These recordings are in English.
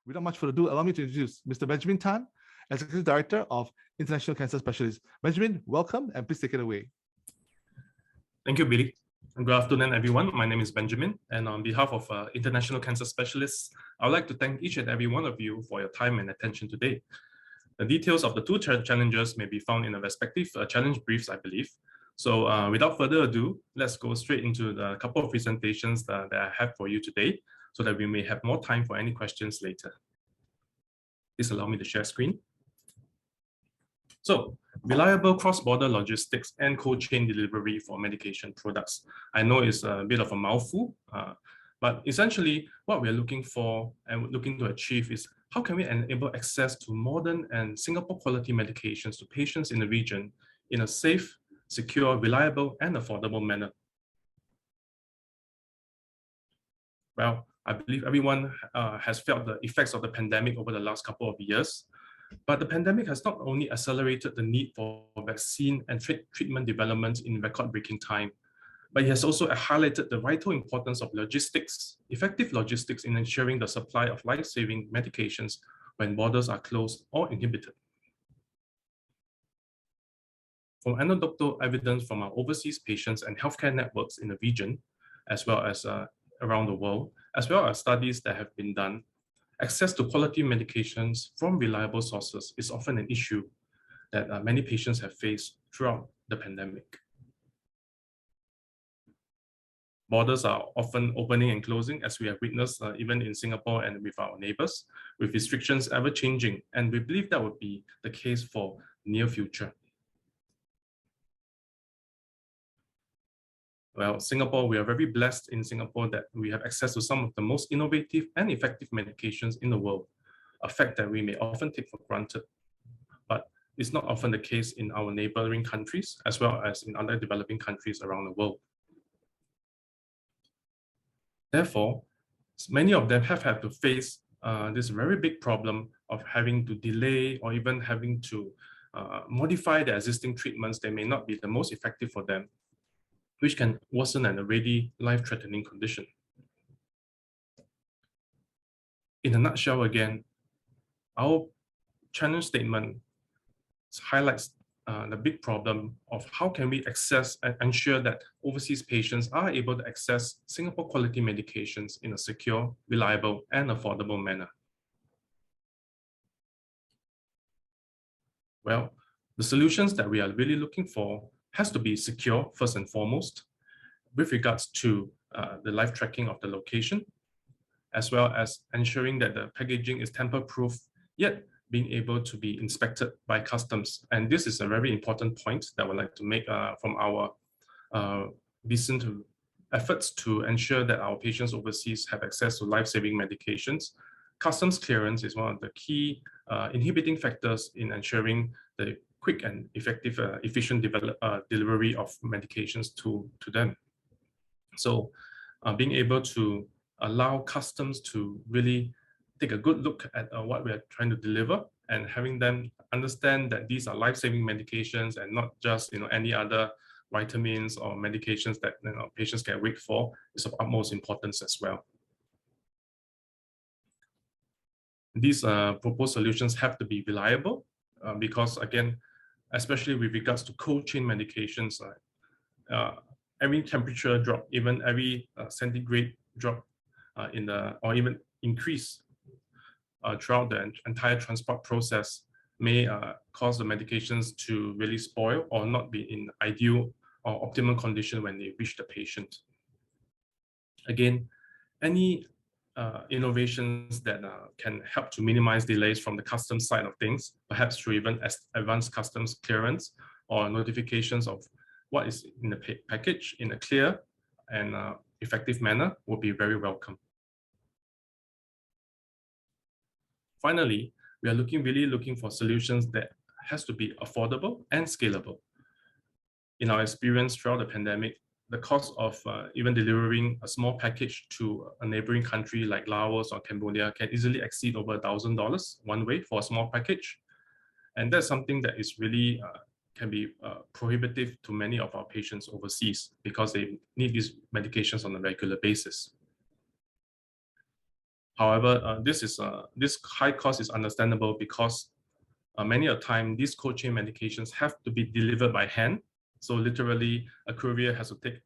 Without much further ado, allow me to introduce Mr. Benjamin Tan, Executive Director of International Cancer Specialists. Benjamin, welcome, and please take it away. Thank you, Billy. And good afternoon, everyone. My name is Benjamin, and on behalf of International Cancer Specialists, I would like to thank each and every one of you for your time and attention today. The details of the two challenges may be found in the respective challenge briefs, I believe. So without further ado, let's go straight into the couple of presentations that I have for you today, so that we may have more time for any questions later. Please allow me to share screen. So, reliable cross-border logistics and cold chain delivery for medication products. I know it's a bit of a mouthful, but essentially what we're looking for and looking to achieve is how can we enable access to modern and Singapore quality medications to patients in the region in a safe, secure, reliable, and affordable manner. Well, I believe everyone has felt the effects of the pandemic over the last couple of years. But the pandemic has not only accelerated the need for vaccine and treatment development in record-breaking time, but it has also highlighted the vital importance of logistics, effective logistics in ensuring the supply of life-saving medications when borders are closed or inhibited. From anecdotal evidence from our overseas patients and healthcare networks in the region, as well as around the world, as well as studies that have been done, access to quality medications from reliable sources is often an issue that many patients have faced throughout the pandemic. Borders are often opening and closing, as we have witnessed even in Singapore and with our neighbors, with restrictions ever changing, and we believe that would be the case for near future. Well, Singapore, we are very blessed in Singapore that we have access to some of the most innovative and effective medications in the world, a fact that we may often take for granted, but it's not often the case in our neighboring countries, as well as in other developing countries around the world. Therefore, many of them have had to face this very big problem of having to delay or even having to modify their existing treatments that may not be the most effective for them, which can worsen an already life-threatening condition. In a nutshell, again, our challenge statement highlights the big problem of how can we access and ensure that overseas patients are able to access Singapore quality medications in a secure, reliable, and affordable manner. Well, the solutions that we are really looking for has to be secure first and foremost, with regards to the live tracking of the location, as well as ensuring that the packaging is tamper-proof, yet being able to be inspected by customs. And this is a very important point that I would like to make from our recent efforts to ensure that our patients overseas have access to life-saving medications. Customs clearance is one of the key inhibiting factors in ensuring the quick and effective, efficient delivery of medications to them. So being able to allow customs to really take a good look at what we are trying to deliver, and having them understand that these are life-saving medications and not just any other vitamins or medications that patients can wait for, is of utmost importance as well. These proposed solutions have to be reliable because, again, especially with regards to cold chain medications, every temperature drop, even every centigrade drop or even increase throughout the entire transport process may cause the medications to really spoil or not be in ideal or optimal condition when they reach the patient. Again, any innovations that can help to minimize delays from the customs side of things, perhaps through even advanced customs clearance or notifications of what is in the package in a clear and effective manner, will be very welcome. Finally, we are really looking for solutions that has to be affordable and scalable. In our experience throughout the pandemic, the cost of even delivering a small package to a neighboring country like Laos or Cambodia can easily exceed over $1,000 one way for a small package. And that's something that is really can be prohibitive to many of our patients overseas because they need these medications on a regular basis. However, this high cost is understandable because many a time these cold chain medications have to be delivered by hand. So literally, a courier has to take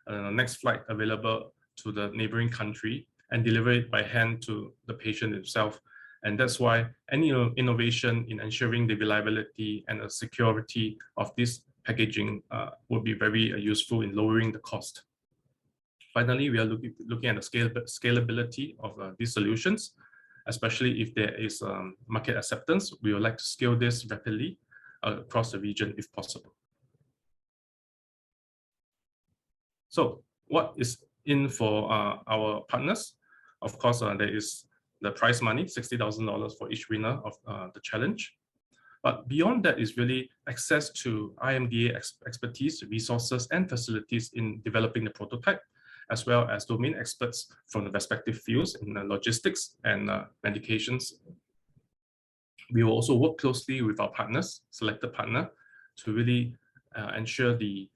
the next flight available to the neighboring country and deliver it by hand to the patient himself. And that's why any innovation in ensuring the reliability and the security of this packaging will be very useful in lowering the cost. Finally, we are looking at the scalability of these solutions, especially if there is market acceptance. We would like to scale this rapidly across the region if possible. So what is in for our partners? Of course, there is the prize money, $60,000 for each winner of the challenge. But beyond that is really access to IMDA expertise, resources, and facilities in developing the prototype, as well as domain experts from the respective fields in logistics and medications. We will also work closely with our partners, selected partner, to really ensure the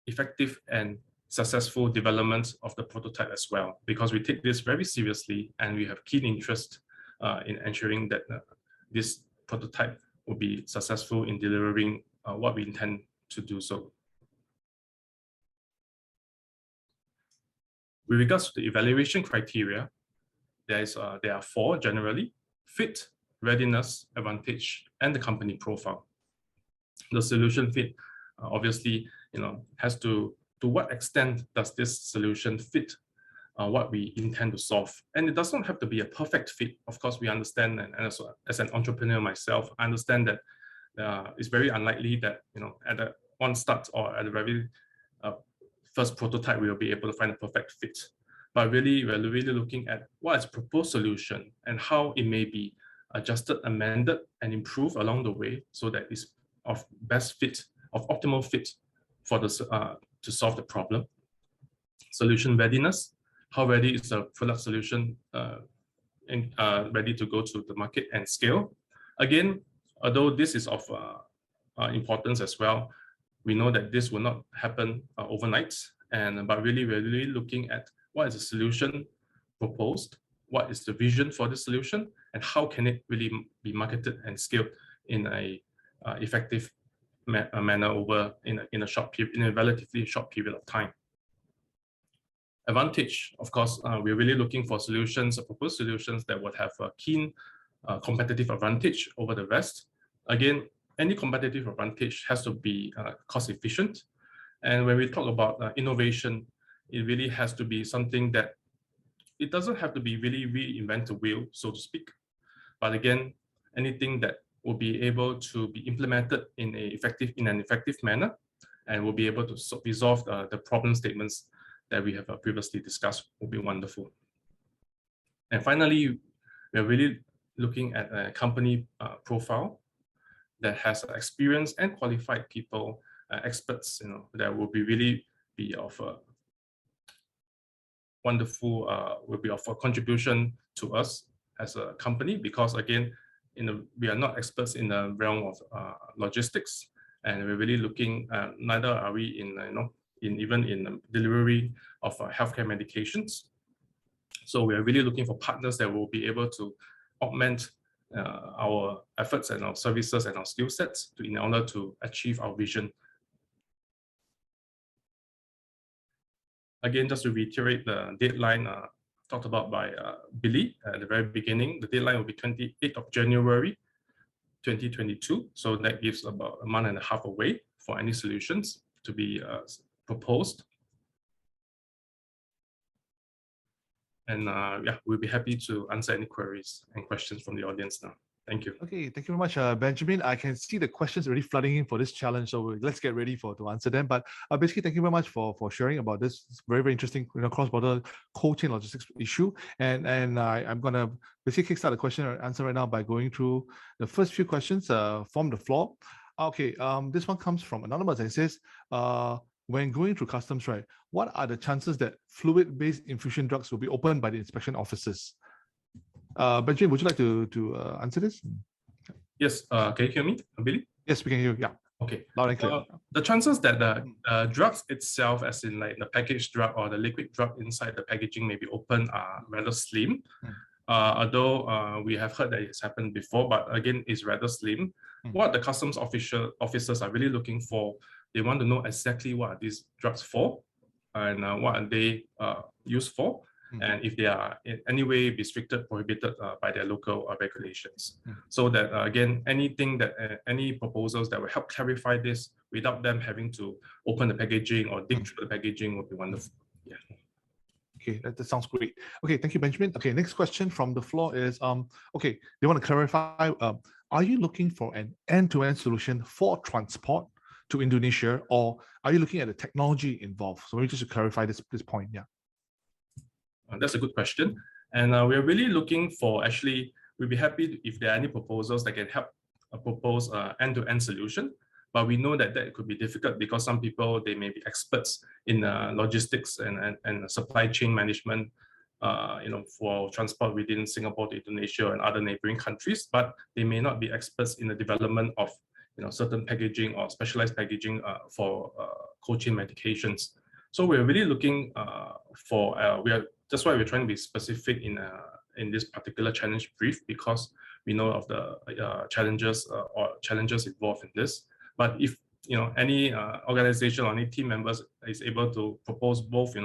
effective and successful development of the prototype as well, because we take this very seriously and we have keen interest in ensuring that this prototype will be successful in delivering what we intend to do so. With regards to the evaluation criteria, there are 4 generally: fit, readiness, advantage, and the company profile. The solution fit obviously has to what extent does this solution fit what we intend to solve. And it does not have to be a perfect fit. Of course, we understand, and also as an entrepreneur myself, I understand that it's very unlikely that at the one start or at the very first prototype we will be able to find a perfect fit. But really, we're really looking at what is proposed solution and how it may be adjusted, amended, and improved along the way, so that it's of best fit, of optimal fit for the to solve the problem. Solution readiness: how ready is the product solution ready to go to the market and scale? Again, although this is of importance as well, we know that this will not happen overnight. But really, we're really looking at what is the solution proposed, what is the vision for the solution, and how can it really be marketed and scaled in a effective manner over in a relatively short period of time. Advantage: of course, we're really looking for solutions, proposed solutions that would have a keen competitive advantage over the rest. Again, any competitive advantage has to be cost efficient. And when we talk about innovation, it really has to be something that it doesn't have to be really reinvent the wheel, so to speak. But again, anything that will be able to be implemented in an effective manner and will be able to resolve the problem statements that we have previously discussed will be wonderful. And finally, we're really looking at a company profile that has experienced and qualified people, experts, that will be really be of a wonderful, will be of a contribution to us as a company, because again, we are not experts in the realm of logistics, and we're really looking neither are we even in delivery of healthcare medications. So we are really looking for partners that will be able to augment our efforts and our services and our skill sets in order to achieve our vision. Again, just to reiterate the deadline talked about by Billy at the very beginning, the deadline will be 28th of January 2022. So that gives about a month and a half away for any solutions to be proposed. And yeah, we'll be happy to answer any queries and questions from the audience now. Thank you. Okay, thank you very much, Benjamin. I can see the questions already flooding in for this challenge, so let's get ready to answer them. But basically, thank you very much for sharing about this very, very interesting cross-border cold chain logistics issue. And I'm gonna basically kickstart the question and answer right now by going through the first few questions from the floor. Okay, this one comes from Anonymous and it says, when going through customs, right, what are the chances that fluid-based infusion drugs will be opened by the inspection officers? Benjamin, would you like to answer this? Yes, can you hear me, Billy? Yes, we can hear you, yeah. Okay. Loud and clear. The chances that the drugs itself, as in like the packaged drug or the liquid drug inside the packaging may be open are rather slim. Although we have heard that it's happened before, but again, it's rather slim. What the customs officers are really looking for, they want to know exactly what are these drugs for and what are they used for, and if they are in any way restricted, prohibited by their local regulations. So that again, anything that any proposals that will help clarify this without them having to open the packaging or dig through the packaging would be wonderful. Yeah. Okay, that sounds great. Okay, thank you, Benjamin. Okay, next question from the floor is, okay, they want to clarify, are you looking for an end-to-end solution for transport to Indonesia, or are you looking at the technology involved? So maybe just to clarify this point, yeah. That's a good question. And we're really looking for, actually, we'd be happy if there are any proposals that can help propose an end-to-end solution. But we know that that could be difficult because some people, they may be experts in logistics and supply chain management, for transport within Singapore to Indonesia and other neighboring countries, but they may not be experts in the development of certain packaging or specialized packaging for cold chain medications. So we're really looking that's why we're trying to be specific in this particular challenge brief, because we know of the challenges involved in this. But if any organization or any team members is able to propose both,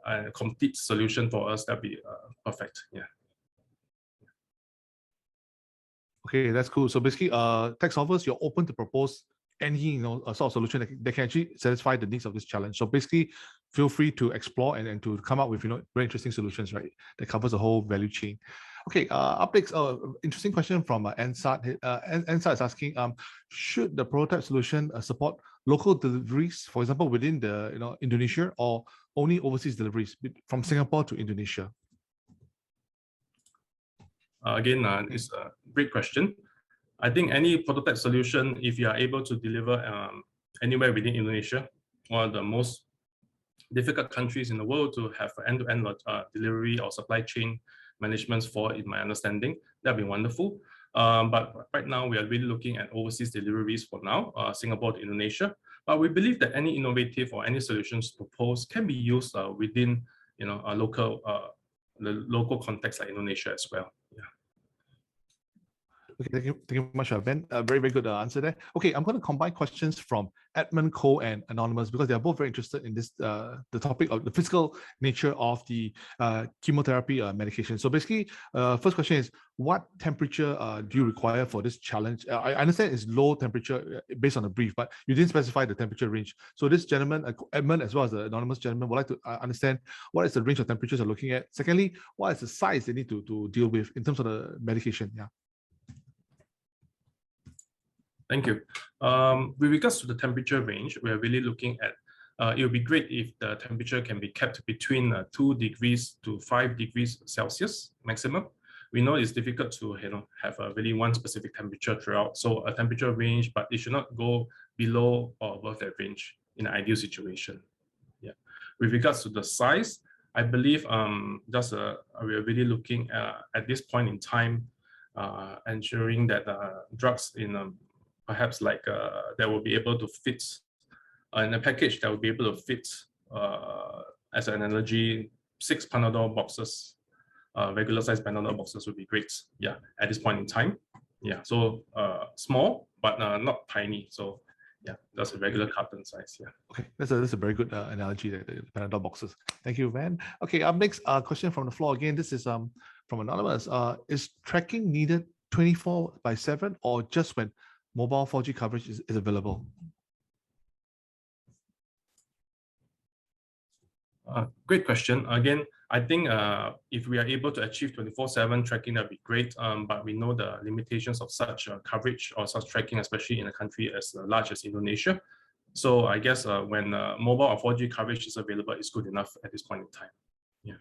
a complete solution for us, that'd be perfect. Yeah. Okay, that's cool. So basically, tech solvers, you're open to propose any a sort of solution that can actually satisfy the needs of this challenge. So basically, feel free to explore and to come up with very interesting solutions, right? That covers the whole value chain. Okay, up next, interesting question from NSAT. NSAT is asking, should the prototype solution support local deliveries, for example, within the Indonesia, or only overseas deliveries from Singapore to Indonesia? Again, it's a great question. I think any prototype solution, if you are able to deliver anywhere within Indonesia, one of the most difficult countries in the world to have end-to-end delivery or supply chain management for, in my understanding, that'd be wonderful. But right now, we are really looking at overseas deliveries for now, Singapore to Indonesia. But we believe that any innovative or any solutions proposed can be used within, a local, the local context like Indonesia as well. Yeah. Okay, thank you very much, Ben. Very, very good answer there. Okay, I'm going to combine questions from Edmund, Cole, and Anonymous because they are both very interested in this, the topic of the physical nature of the chemotherapy medication. So basically, first question is, what temperature do you require for this challenge? I understand it's low temperature based on the brief, but you didn't specify the temperature range. So this gentleman, Edmund, as well as the anonymous gentleman, would like to understand what is the range of temperatures you're looking at. Secondly, what is the size they need to deal with in terms of the medication? Yeah. Thank you. With regards to the temperature range, we are really looking at, it would be great if the temperature can be kept between 2 degrees to 5 degrees Celsius maximum. We know it's difficult to have a really one specific temperature throughout. So a temperature range, but it should not go below or above that range in an ideal situation. Yeah. With regards to the size, I believe we are really looking at this point in time, ensuring that drugs in perhaps like that will be able to fit in a package that will be able to fit, as an analogy, 6 Panadol boxes, regular size Panadol boxes would be great. Yeah, at this point in time. Yeah, so small, but not tiny. So yeah, that's a regular carton size. Yeah. Okay, that's a very good analogy, the Panadol boxes. Thank you, Van. Okay, up next, question from the floor again. This is from Anonymous. Is tracking needed 24/7 or just when mobile 4G coverage is available? Great question. Again, I think if we are able to achieve 24/7 tracking, that'd be great. But we know the limitations of such coverage or such tracking, especially in a country as large as Indonesia. So I guess when mobile or 4G coverage is available, it's good enough at this point in time. Yeah.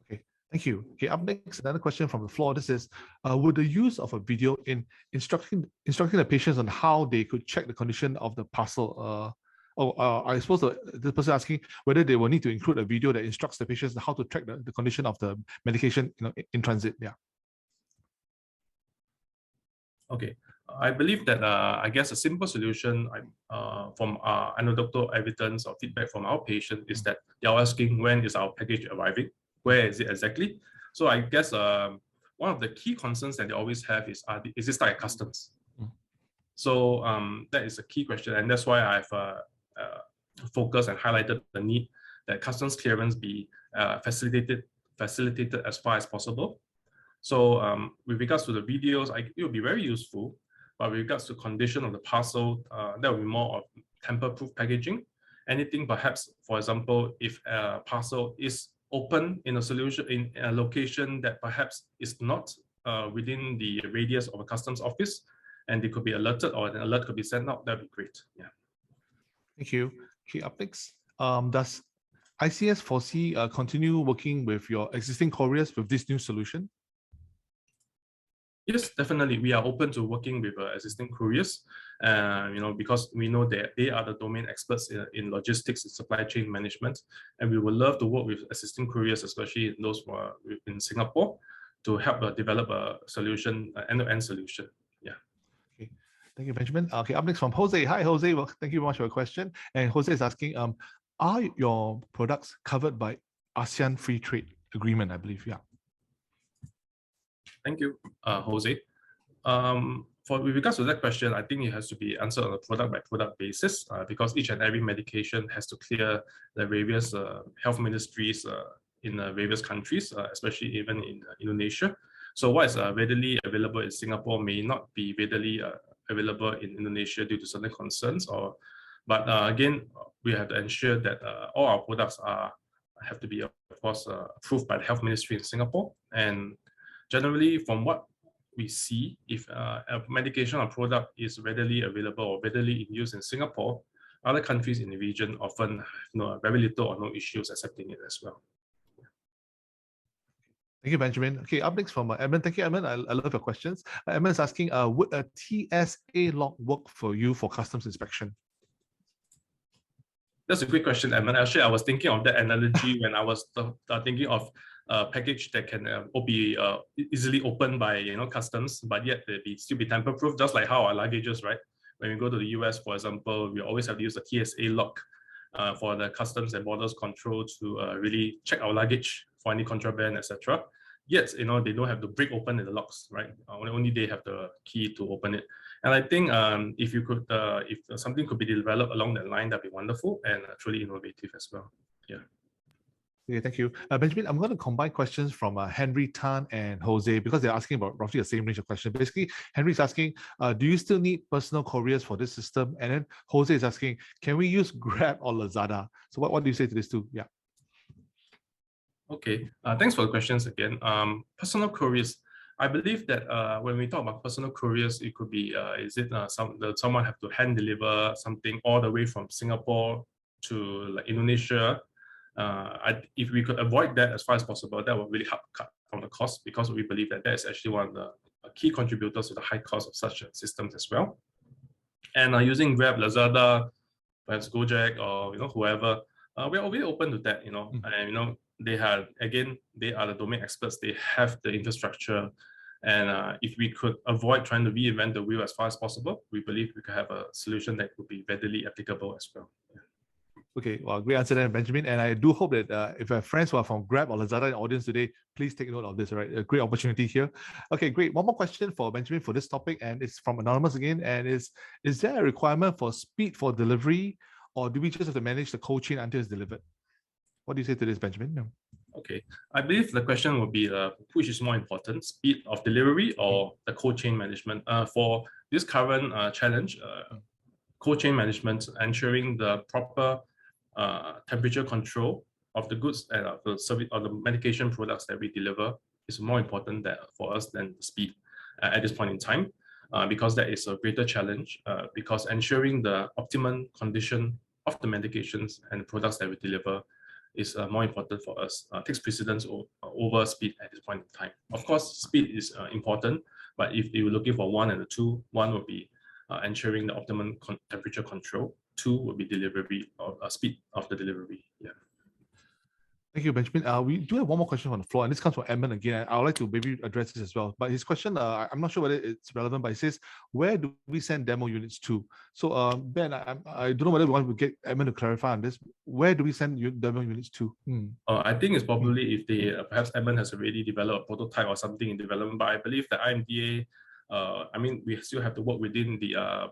Okay, thank you. Okay, up next, another question from the floor. This is, would the use of a video in instructing the patients on how they could check the condition of the parcel? I suppose the person asking whether they will need to include a video that instructs the patients how to track the condition of the medication in transit. Yeah. Okay. I believe that I guess a simple solution from anecdotal evidence or feedback from our patient is that they are asking when is our package arriving, where is it exactly. So I guess one of the key concerns that they always have is it stuck at customs? So that is a key question, and that's why I've focused and highlighted the need that customs clearance be facilitated as far as possible. So with regards to the videos, it will be very useful. But with regards to condition of the parcel, that will be more of tamper-proof packaging. Anything perhaps, for example, if a parcel is open in a solution in a location that perhaps is not within the radius of a customs office, and they could be alerted or an alert could be sent out, that'd be great. Yeah. Thank you. Okay, up next. Does ICS foresee continue working with your existing couriers with this new solution? Yes, definitely. We are open to working with existing couriers, because we know that they are the domain experts in logistics and supply chain management, and we would love to work with existing couriers, especially those who are in Singapore, to help develop a solution, an end-to-end solution. Yeah. Okay, thank you, Benjamin. Okay, up next from Jose. Hi, Jose. Well, thank you very much for your question. And Jose is asking, are your products covered by ASEAN Free Trade Agreement? I believe, yeah. Thank you, Jose. With regards to that question, I think it has to be answered on a product-by-product basis because each and every medication has to clear the various health ministries in various countries, especially even in Indonesia. So what is readily available in Singapore may not be readily available in Indonesia due to certain concerns. But again, we have to ensure that all our products have to be, of course, approved by the health ministry in Singapore. And generally, from what we see, if a medication or product is readily available or readily in use in Singapore, other countries in the region often have very little or no issues accepting it as well. Thank you, Benjamin. Okay, up next from Edmund. Thank you, Edmund. I love your questions. Edmund is asking, would a TSA log work for you for customs inspection? That's a great question, Edmund. Actually, I was thinking of that analogy when I was thinking of a package that can be easily opened by customs, but yet still be tamper-proof, just like how our luggages, right? When we go to the US, for example, we always have to use the TSA lock for the customs and borders control to really check our luggage for any contraband, etc. Yet, they don't have to break open the locks, right? Only they have the key to open it. And I think if something could be developed along that line, that'd be wonderful and truly innovative as well. Yeah. Okay, thank you. Benjamin, I'm going to combine questions from Henry Tan and Jose because they're asking about roughly the same range of questions. Basically, Henry's asking, do you still need personal couriers for this system? And then Jose is asking, can we use Grab or Lazada? So what do you say to this too? Yeah. Okay, thanks for the questions again. Personal couriers. I believe that when we talk about personal couriers, it could be, someone have to hand deliver something all the way from Singapore to Indonesia? If we could avoid that as far as possible, that would really help cut down the cost because we believe that is actually one of the key contributors to the high cost of such systems as well. And using Grab, Lazada, perhaps Gojek, or whoever, we're always open to that. And they are the domain experts. They have the infrastructure, and if we could avoid trying to reinvent the wheel as far as possible, we believe we could have a solution that would be readily applicable as well. Yeah. Okay, well, great answer there, Benjamin. And I do hope that if you have friends who are from Grab or Lazada in the audience today, please take note of this, all right? A great opportunity here. Okay, great. One more question for Benjamin for this topic, and it's from Anonymous again. And is there a requirement for speed for delivery, or do we just have to manage the cold chain until it's delivered? What do you say to this, Benjamin? No. Okay, I believe the question would be which is more important, speed of delivery or the cold chain management? For this current challenge, cold chain management, ensuring the proper temperature control of the goods and the service or the medication products that we deliver is more important for us than speed at this point in time, because that is a greater challenge. Because ensuring the optimum condition of the medications and the products that we deliver is more important for us. Takes precedence over speed at this point in time. Of course, speed is important, but if you're looking for one and the two, one would be ensuring the optimum temperature control. Two would be delivery or speed of the delivery. Yeah. Thank you, Benjamin. We do have one more question on the floor, and this comes from Edmund again. And I would like to maybe address this as well. But his question, I'm not sure whether it's relevant, but it says, where do we send demo units to? So, Ben, I don't know whether we want to get Edmund to clarify on this. Where do we send demo units to? I think it's probably if they perhaps Edmund has already developed a prototype or something in development, but I believe the IMDA, I mean, we still have to work within the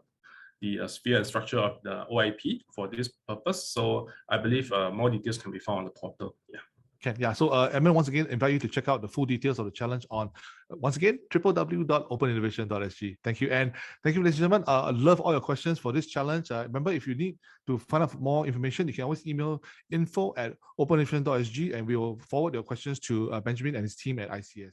sphere and structure of the OIP for this purpose. So I believe more details can be found on the portal. Yeah. Okay, yeah. So Edmund, once again, invite you to check out the full details of the challenge on, once again, www.openinnovation.sg. Thank you. And thank you, ladies and gentlemen. I love all your questions for this challenge. Remember, if you need to find out more information, you can always email info@openinnovation.sg, and we will forward your questions to Benjamin and his team at ICS.